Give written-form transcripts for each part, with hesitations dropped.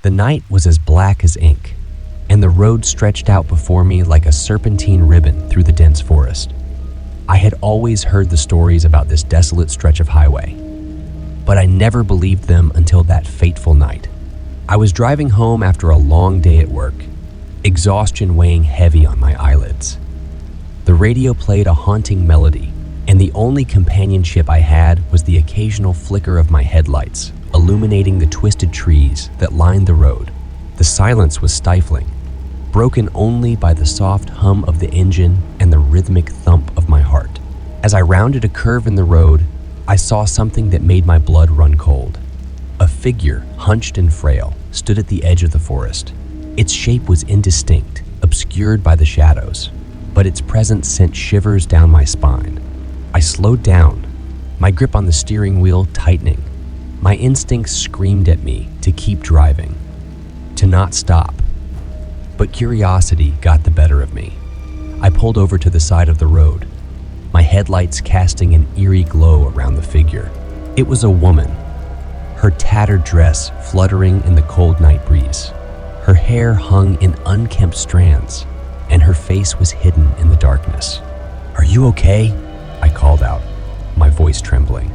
The night was as black as ink, and the road stretched out before me like a serpentine ribbon through the dense forest. I had always heard the stories about this desolate stretch of highway, but I never believed them until that fateful night. I was driving home after a long day at work, exhaustion weighing heavy on my eyelids. The radio played a haunting melody, and the only companionship I had was the occasional flicker of my headlights, illuminating the twisted trees that lined the road. The silence was stifling, broken only by the soft hum of the engine and the rhythmic thump of my heart. As I rounded a curve in the road, I saw something that made my blood run cold. A figure, hunched and frail, stood at the edge of the forest. Its shape was indistinct, obscured by the shadows, but its presence sent shivers down my spine. I slowed down, my grip on the steering wheel tightening. My instincts screamed at me to keep driving, to not stop. But curiosity got the better of me. I pulled over to the side of the road, my headlights casting an eerie glow around the figure. It was a woman, her tattered dress fluttering in the cold night breeze. Her hair hung in unkempt strands, and her face was hidden in the darkness. "Are you okay?" I called out, my voice trembling.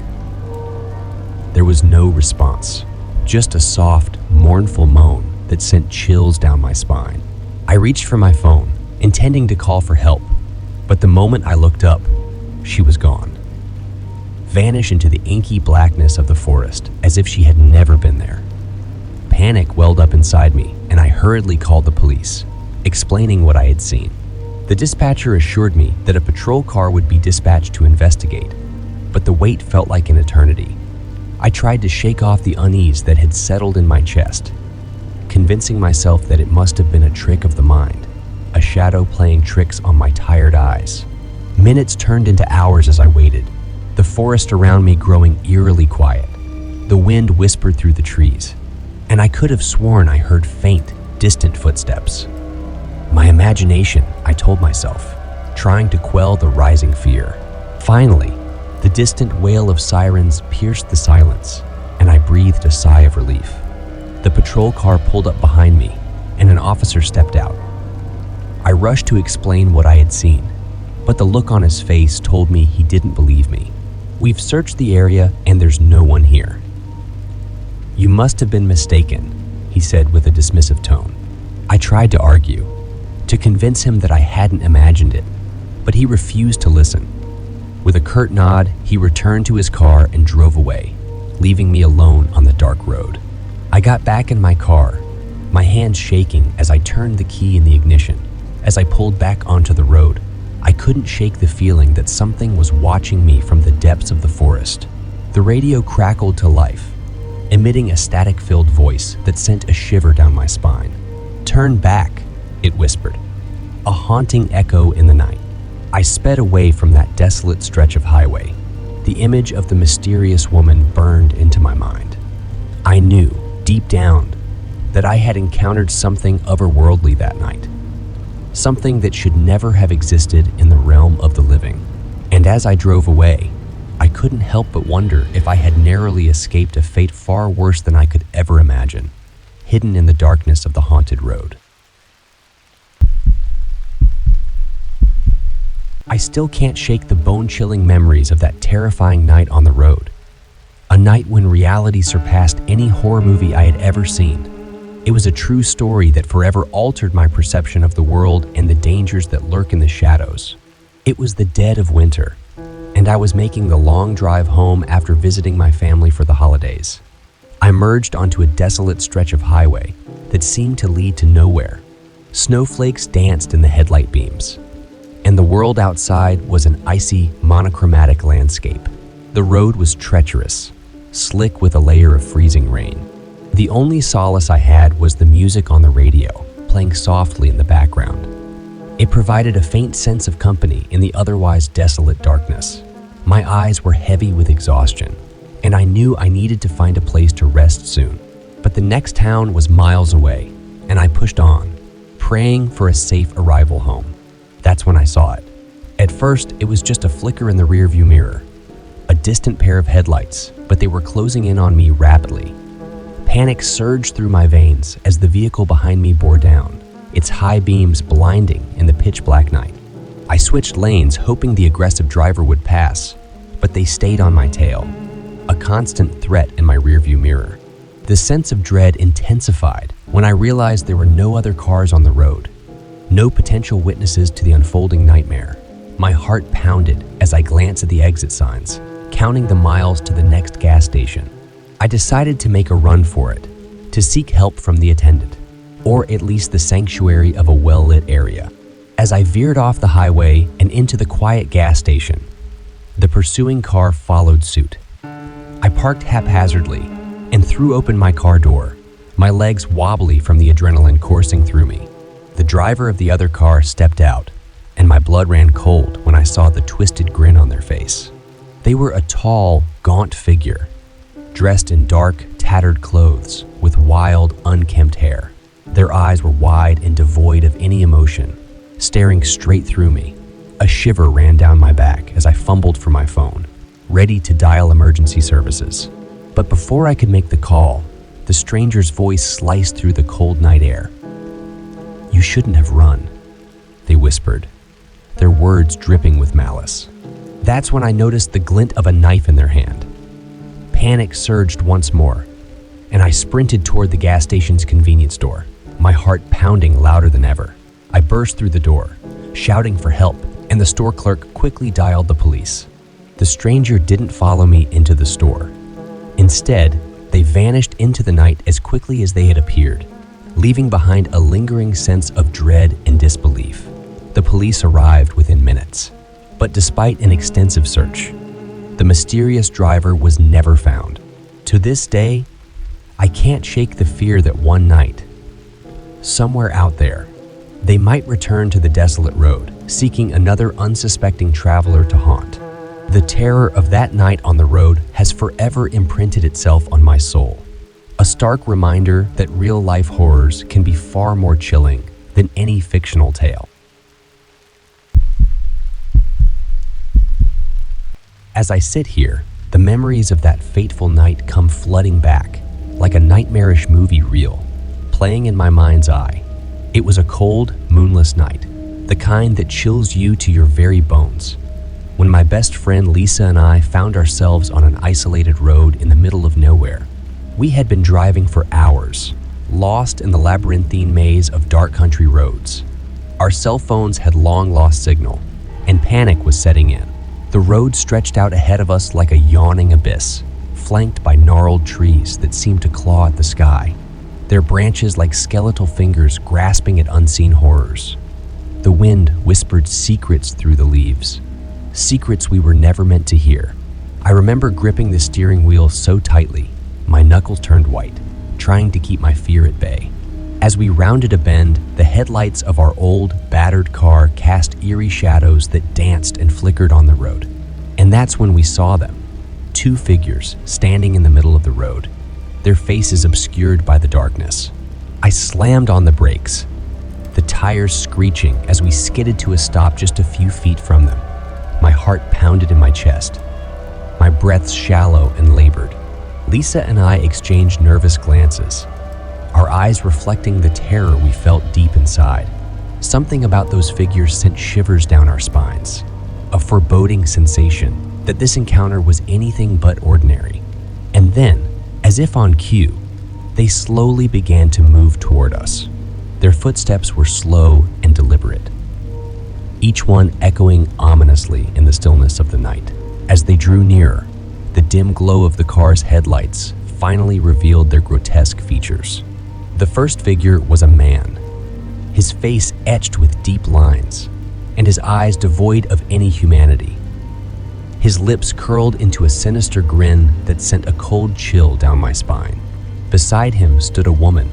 There was no response, just a soft, mournful moan that sent chills down my spine. I reached for my phone, intending to call for help, but the moment I looked up, she was gone. Vanished into the inky blackness of the forest as if she had never been there. Panic welled up inside me, and I hurriedly called the police, explaining what I had seen. The dispatcher assured me that a patrol car would be dispatched to investigate, but the wait felt like an eternity. I tried to shake off the unease that had settled in my chest, convincing myself that it must have been a trick of the mind, a shadow playing tricks on my tired eyes. Minutes turned into hours as I waited, the forest around me growing eerily quiet. The wind whispered through the trees, and I could have sworn I heard faint, distant footsteps. My imagination, I told myself, trying to quell the rising fear. Finally, the distant wail of sirens pierced the silence, and I breathed a sigh of relief. The patrol car pulled up behind me, and an officer stepped out. I rushed to explain what I had seen, but the look on his face told me he didn't believe me. "We've searched the area, and there's no one here." "You must have been mistaken," he said with a dismissive tone. I tried to argue, to convince him that I hadn't imagined it, but he refused to listen. With a curt nod, he returned to his car and drove away, leaving me alone on the dark road. I got back in my car, my hands shaking as I turned the key in the ignition. As I pulled back onto the road, I couldn't shake the feeling that something was watching me from the depths of the forest. The radio crackled to life, emitting a static-filled voice that sent a shiver down my spine. "Turn back," it whispered, a haunting echo in the night. I sped away from that desolate stretch of highway. The image of the mysterious woman burned into my mind. I knew, deep down, that I had encountered something otherworldly that night, something that should never have existed in the realm of the living. And as I drove away, I couldn't help but wonder if I had narrowly escaped a fate far worse than I could ever imagine, hidden in the darkness of the haunted road. I still can't shake the bone-chilling memories of that terrifying night on the road, a night when reality surpassed any horror movie I had ever seen. It was a true story that forever altered my perception of the world and the dangers that lurk in the shadows. It was the dead of winter, and I was making the long drive home after visiting my family for the holidays. I merged onto a desolate stretch of highway that seemed to lead to nowhere. Snowflakes danced in the headlight beams, and the world outside was an icy, monochromatic landscape. The road was treacherous, slick with a layer of freezing rain. The only solace I had was the music on the radio, playing softly in the background. It provided a faint sense of company in the otherwise desolate darkness. My eyes were heavy with exhaustion, and I knew I needed to find a place to rest soon. But the next town was miles away, and I pushed on, praying for a safe arrival home. That's when I saw it. At first, it was just a flicker in the rearview mirror, a distant pair of headlights, but they were closing in on me rapidly. Panic surged through my veins as the vehicle behind me bore down, its high beams blinding in the pitch-black night. I switched lanes, hoping the aggressive driver would pass, but they stayed on my tail, a constant threat in my rearview mirror. The sense of dread intensified when I realized there were no other cars on the road, no potential witnesses to the unfolding nightmare. My heart pounded as I glanced at the exit signs, counting the miles to the next gas station. I decided to make a run for it, to seek help from the attendant, or at least the sanctuary of a well-lit area. As I veered off the highway and into the quiet gas station, the pursuing car followed suit. I parked haphazardly and threw open my car door, my legs wobbly from the adrenaline coursing through me. The driver of the other car stepped out, and my blood ran cold when I saw the twisted grin on their face. They were a tall, gaunt figure, dressed in dark, tattered clothes with wild, unkempt hair. Their eyes were wide and devoid of any emotion, staring straight through me. A shiver ran down my back as I fumbled for my phone, ready to dial emergency services. But before I could make the call, the stranger's voice sliced through the cold night air. "You shouldn't have run," they whispered, their words dripping with malice. That's when I noticed the glint of a knife in their hand. Panic surged once more, and I sprinted toward the gas station's convenience store, my heart pounding louder than ever. I burst through the door, shouting for help, and the store clerk quickly dialed the police. The stranger didn't follow me into the store. Instead, they vanished into the night as quickly as they had appeared, leaving behind a lingering sense of dread and disbelief. The police arrived within minutes, but despite an extensive search, the mysterious driver was never found. To this day, I can't shake the fear that one night, somewhere out there, they might return to the desolate road, seeking another unsuspecting traveler to haunt. The terror of that night on the road has forever imprinted itself on my soul, a stark reminder that real-life horrors can be far more chilling than any fictional tale. As I sit here, the memories of that fateful night come flooding back, like a nightmarish movie reel, playing in my mind's eye. It was a cold, moonless night, the kind that chills you to your very bones. When my best friend Lisa and I found ourselves on an isolated road in the middle of nowhere. We had been driving for hours, lost in the labyrinthine maze of dark country roads. Our cell phones had long lost signal, and panic was setting in. The road stretched out ahead of us like a yawning abyss, flanked by gnarled trees that seemed to claw at the sky, their branches like skeletal fingers grasping at unseen horrors. The wind whispered secrets through the leaves, secrets we were never meant to hear. I remember gripping the steering wheel so tightly, my knuckles turned white, trying to keep my fear at bay. As we rounded a bend, the headlights of our old, battered car cast eerie shadows that danced and flickered on the road. And that's when we saw them, two figures standing in the middle of the road, their faces obscured by the darkness. I slammed on the brakes, the tires screeching as we skidded to a stop just a few feet from them. My heart pounded in my chest, my breath shallow and labored. Lisa and I exchanged nervous glances, our eyes reflecting the terror we felt deep inside. Something about those figures sent shivers down our spines, a foreboding sensation that this encounter was anything but ordinary. And then, as if on cue, they slowly began to move toward us. Their footsteps were slow and deliberate, each one echoing ominously in the stillness of the night. As they drew nearer, the dim glow of the car's headlights finally revealed their grotesque features. The first figure was a man, his face etched with deep lines, and his eyes devoid of any humanity. His lips curled into a sinister grin that sent a cold chill down my spine. Beside him stood a woman,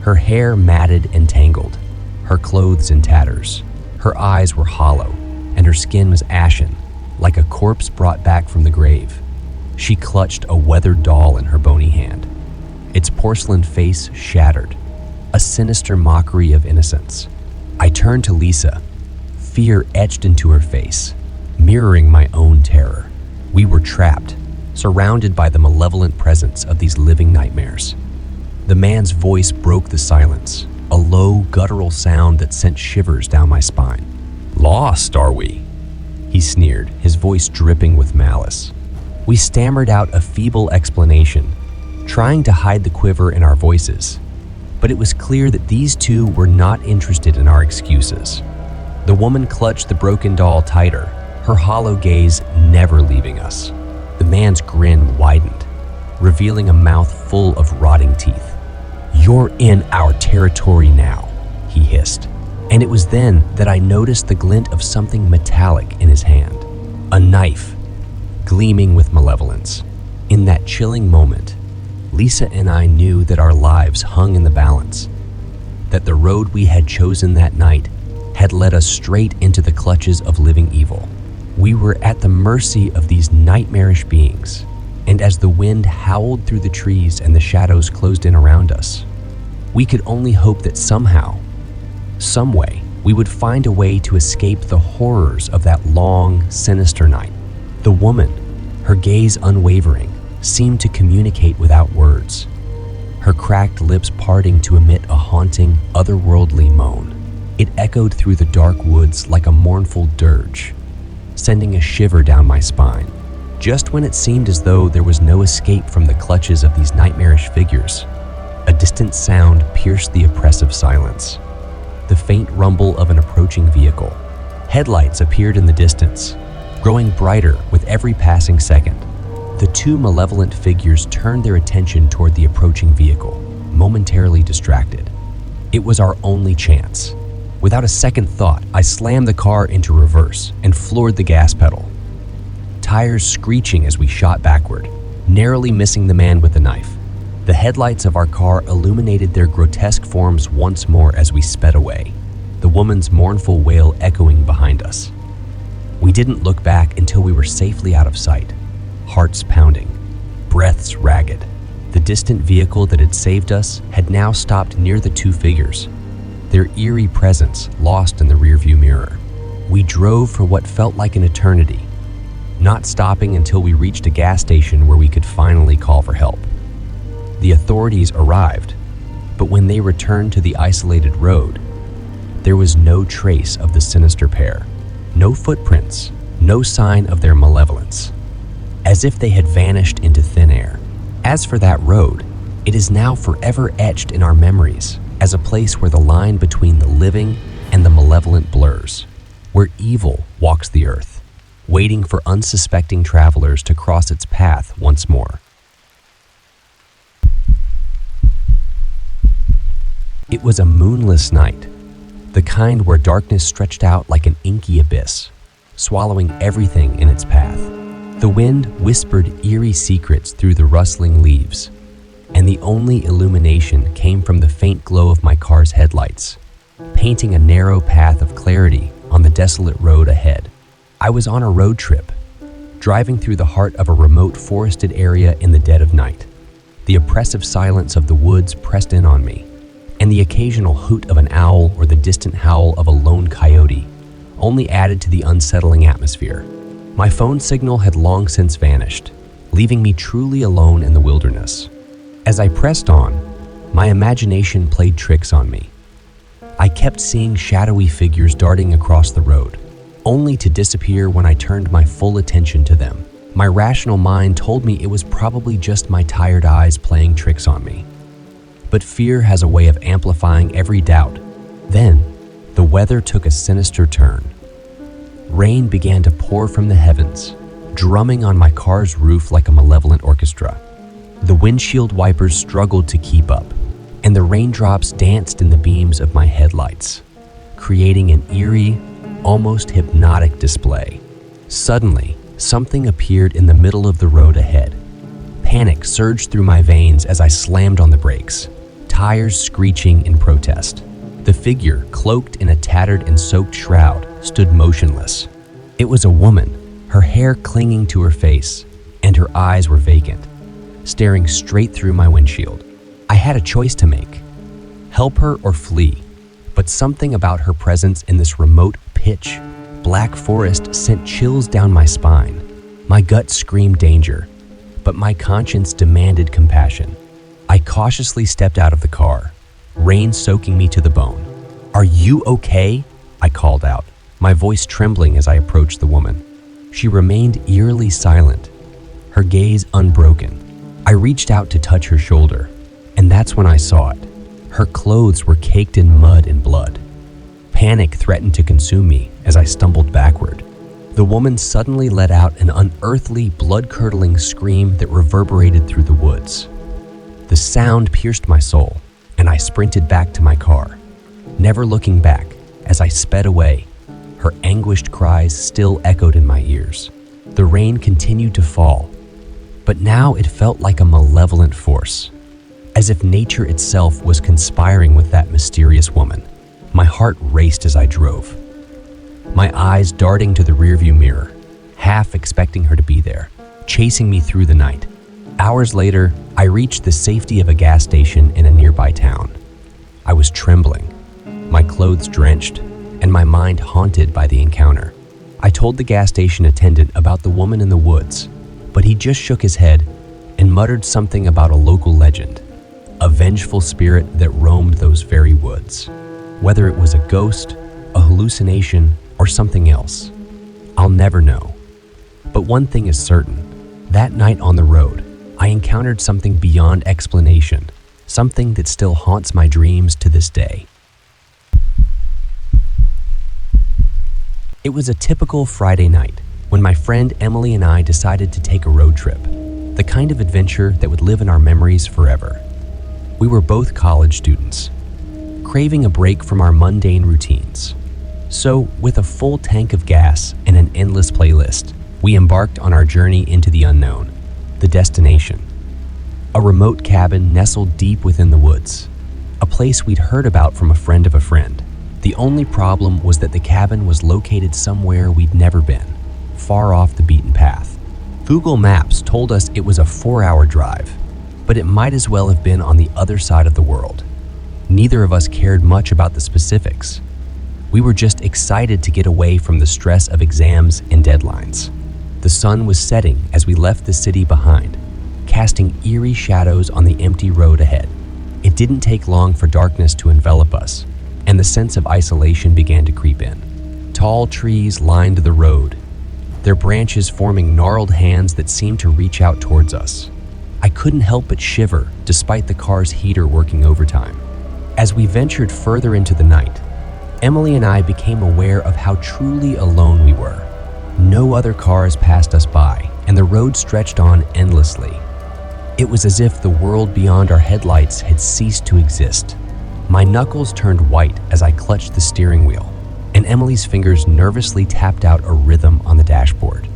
her hair matted and tangled, her clothes in tatters. Her eyes were hollow, and her skin was ashen, like a corpse brought back from the grave. She clutched a weathered doll in her bony hand, its porcelain face shattered, a sinister mockery of innocence. I turned to Lisa, fear etched into her face, mirroring my own terror. We were trapped, surrounded by the malevolent presence of these living nightmares. The man's voice broke the silence, a low, guttural sound that sent shivers down my spine. "Lost, are we?" he sneered, his voice dripping with malice. We stammered out a feeble explanation, trying to hide the quiver in our voices. But it was clear that these two were not interested in our excuses. The woman clutched the broken doll tighter, her hollow gaze never leaving us. The man's grin widened, revealing a mouth full of rotting teeth. "You're in our territory now," he hissed. And it was then that I noticed the glint of something metallic in his hand. A knife, gleaming with malevolence. In that chilling moment, Lisa and I knew that our lives hung in the balance, that the road we had chosen that night had led us straight into the clutches of living evil. We were at the mercy of these nightmarish beings, and as the wind howled through the trees and the shadows closed in around us, we could only hope that somehow, some way, we would find a way to escape the horrors of that long, sinister night. The woman, her gaze unwavering, seemed to communicate without words, her cracked lips parting to emit a haunting, otherworldly moan. It echoed through the dark woods like a mournful dirge, sending a shiver down my spine. Just when it seemed as though there was no escape from the clutches of these nightmarish figures, a distant sound pierced the oppressive silence. The faint rumble of an approaching vehicle. Headlights appeared in the distance, growing brighter with every passing second. The two malevolent figures turned their attention toward the approaching vehicle, momentarily distracted. It was our only chance. Without a second thought, I slammed the car into reverse and floored the gas pedal, tires screeching as we shot backward, narrowly missing the man with the knife. The headlights of our car illuminated their grotesque forms once more as we sped away, the woman's mournful wail echoing behind us. We didn't look back until we were safely out of sight, hearts pounding, breaths ragged. The distant vehicle that had saved us had now stopped near the two figures, their eerie presence lost in the rearview mirror. We drove for what felt like an eternity, not stopping until we reached a gas station where we could finally call for help. The authorities arrived, but when they returned to the isolated road, there was no trace of the sinister pair. No footprints, no sign of their malevolence, as if they had vanished into thin air. As for that road, it is now forever etched in our memories as a place where the line between the living and the malevolent blurs, where evil walks the earth, waiting for unsuspecting travelers to cross its path once more. It was a moonless night, the kind where darkness stretched out like an inky abyss, swallowing everything in its path. The wind whispered eerie secrets through the rustling leaves, and the only illumination came from the faint glow of my car's headlights, painting a narrow path of clarity on the desolate road ahead. I was on a road trip, driving through the heart of a remote forested area in the dead of night. The oppressive silence of the woods pressed in on me, and the occasional hoot of an owl or the distant howl of a lone coyote only added to the unsettling atmosphere. My phone signal had long since vanished, leaving me truly alone in the wilderness. As I pressed on, my imagination played tricks on me. I kept seeing shadowy figures darting across the road, only to disappear when I turned my full attention to them. My rational mind told me it was probably just my tired eyes playing tricks on me. But fear has a way of amplifying every doubt. Then, the weather took a sinister turn. Rain began to pour from the heavens, drumming on my car's roof like a malevolent orchestra. The windshield wipers struggled to keep up, and the raindrops danced in the beams of my headlights, creating an eerie, almost hypnotic display. Suddenly, something appeared in the middle of the road ahead. Panic surged through my veins as I slammed on the brakes, tires screeching in protest. The figure, cloaked in a tattered and soaked shroud, stood motionless. It was a woman, her hair clinging to her face, and her eyes were vacant, staring straight through my windshield. I had a choice to make: help her or flee, but something about her presence in this remote, pitch black forest sent chills down my spine. My gut screamed danger, but my conscience demanded compassion. I cautiously stepped out of the car, rain soaking me to the bone. "Are you okay?" I called out, my voice trembling as I approached the woman. She remained eerily silent, her gaze unbroken. I reached out to touch her shoulder, and that's when I saw it. Her clothes were caked in mud and blood. Panic threatened to consume me as I stumbled backward. The woman suddenly let out an unearthly, blood-curdling scream that reverberated through the woods. The sound pierced my soul, and I sprinted back to my car, never looking back as I sped away. Her anguished cries still echoed in my ears. The rain continued to fall, but now it felt like a malevolent force, as if nature itself was conspiring with that mysterious woman. My heart raced as I drove, my eyes darting to the rearview mirror, half expecting her to be there, chasing me through the night. Hours later, I reached the safety of a gas station in a nearby town. I was trembling, my clothes drenched, and my mind haunted by the encounter. I told the gas station attendant about the woman in the woods, but he just shook his head and muttered something about a local legend, a vengeful spirit that roamed those very woods. Whether it was a ghost, a hallucination, or something else, I'll never know. But one thing is certain, that night on the road, I encountered something beyond explanation, something that still haunts my dreams to this day. It was a typical Friday night when my friend Emily and I decided to take a road trip, the kind of adventure that would live in our memories forever. We were both college students, craving a break from our mundane routines. So, with a full tank of gas and an endless playlist, we embarked on our journey into the unknown, the destination. A remote cabin nestled deep within the woods, a place we'd heard about from a friend of a friend. The only problem was that the cabin was located somewhere we'd never been, far off the beaten path. Google Maps told us it was a 4-hour drive, but it might as well have been on the other side of the world. Neither of us cared much about the specifics. We were just excited to get away from the stress of exams and deadlines. The sun was setting as we left the city behind, casting eerie shadows on the empty road ahead. It didn't take long for darkness to envelop us, and the sense of isolation began to creep in. Tall trees lined the road, their branches forming gnarled hands that seemed to reach out towards us. I couldn't help but shiver despite the car's heater working overtime. As we ventured further into the night, Emily and I became aware of how truly alone we were. No other cars passed us by, and the road stretched on endlessly. It was as if the world beyond our headlights had ceased to exist. My knuckles turned white as I clutched the steering wheel, and Emily's fingers nervously tapped out a rhythm on the dashboard.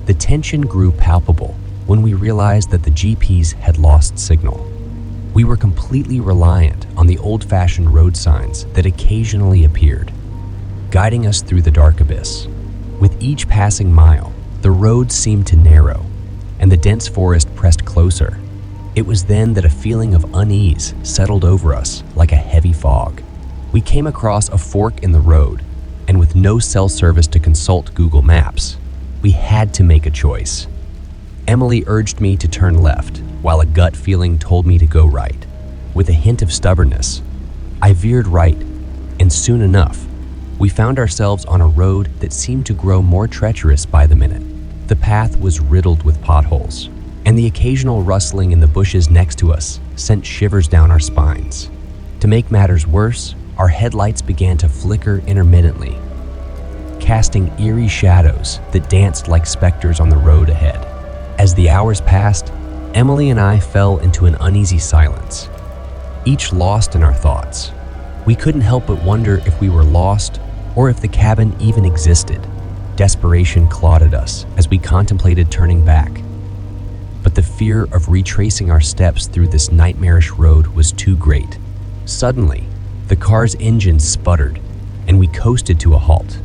The tension grew palpable when we realized that the GPS had lost signal. We were completely reliant on the old-fashioned road signs that occasionally appeared, guiding us through the dark abyss. With each passing mile, the road seemed to narrow, and the dense forest pressed closer. It was then that a feeling of unease settled over us like a heavy fog. We came across a fork in the road, and with no cell service to consult Google Maps, we had to make a choice. Emily urged me to turn left, while a gut feeling told me to go right. With a hint of stubbornness, I veered right, and soon enough, we found ourselves on a road that seemed to grow more treacherous by the minute. The path was riddled with potholes, and the occasional rustling in the bushes next to us sent shivers down our spines. To make matters worse, our headlights began to flicker intermittently, casting eerie shadows that danced like specters on the road ahead. As the hours passed, Emily and I fell into an uneasy silence, each lost in our thoughts. We couldn't help but wonder if we were lost or if the cabin even existed. Desperation clouded us as we contemplated turning back. But the fear of retracing our steps through this nightmarish road was too great. Suddenly, the car's engine sputtered, and we coasted to a halt.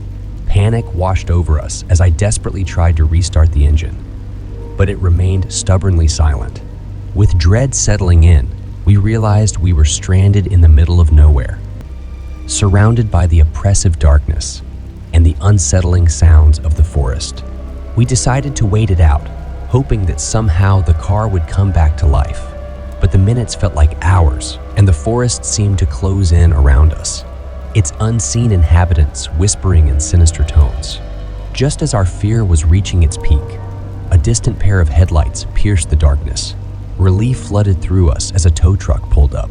Panic washed over us as I desperately tried to restart the engine, but it remained stubbornly silent. With dread settling in, we realized we were stranded in the middle of nowhere, surrounded by the oppressive darkness and the unsettling sounds of the forest. We decided to wait it out, hoping that somehow the car would come back to life. but the minutes felt like hours, and the forest seemed to close in around us, its unseen inhabitants whispering in sinister tones. Just as our fear was reaching its peak, a distant pair of headlights pierced the darkness. Relief flooded through us as a tow truck pulled up.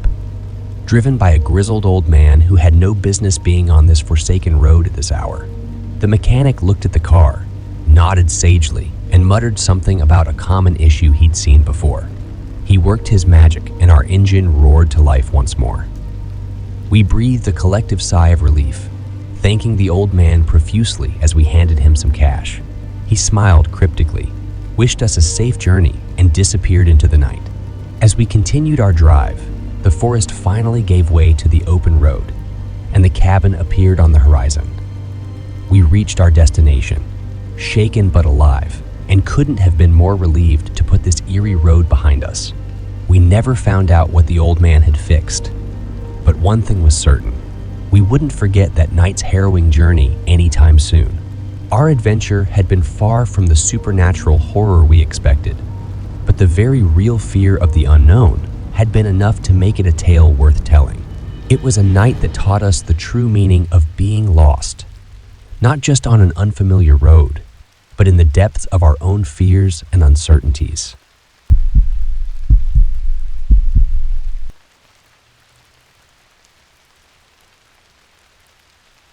Driven by a grizzled old man who had no business being on this forsaken road at this hour. The mechanic looked at the car, nodded sagely, and muttered something about a common issue he'd seen before. He worked his magic, and our engine roared to life once more. We breathed a collective sigh of relief, thanking the old man profusely as we handed him some cash. He smiled cryptically, wished us a safe journey, and disappeared into the night. As we continued our drive, the forest finally gave way to the open road, and the cabin appeared on the horizon. We reached our destination, shaken but alive, and couldn't have been more relieved to put this eerie road behind us. We never found out what the old man had fixed, but one thing was certain: we wouldn't forget that night's harrowing journey anytime soon. Our adventure had been far from the supernatural horror we expected, but the very real fear of the unknown had been enough to make it a tale worth telling. It was a night that taught us the true meaning of being lost, not just on an unfamiliar road, but in the depths of our own fears and uncertainties.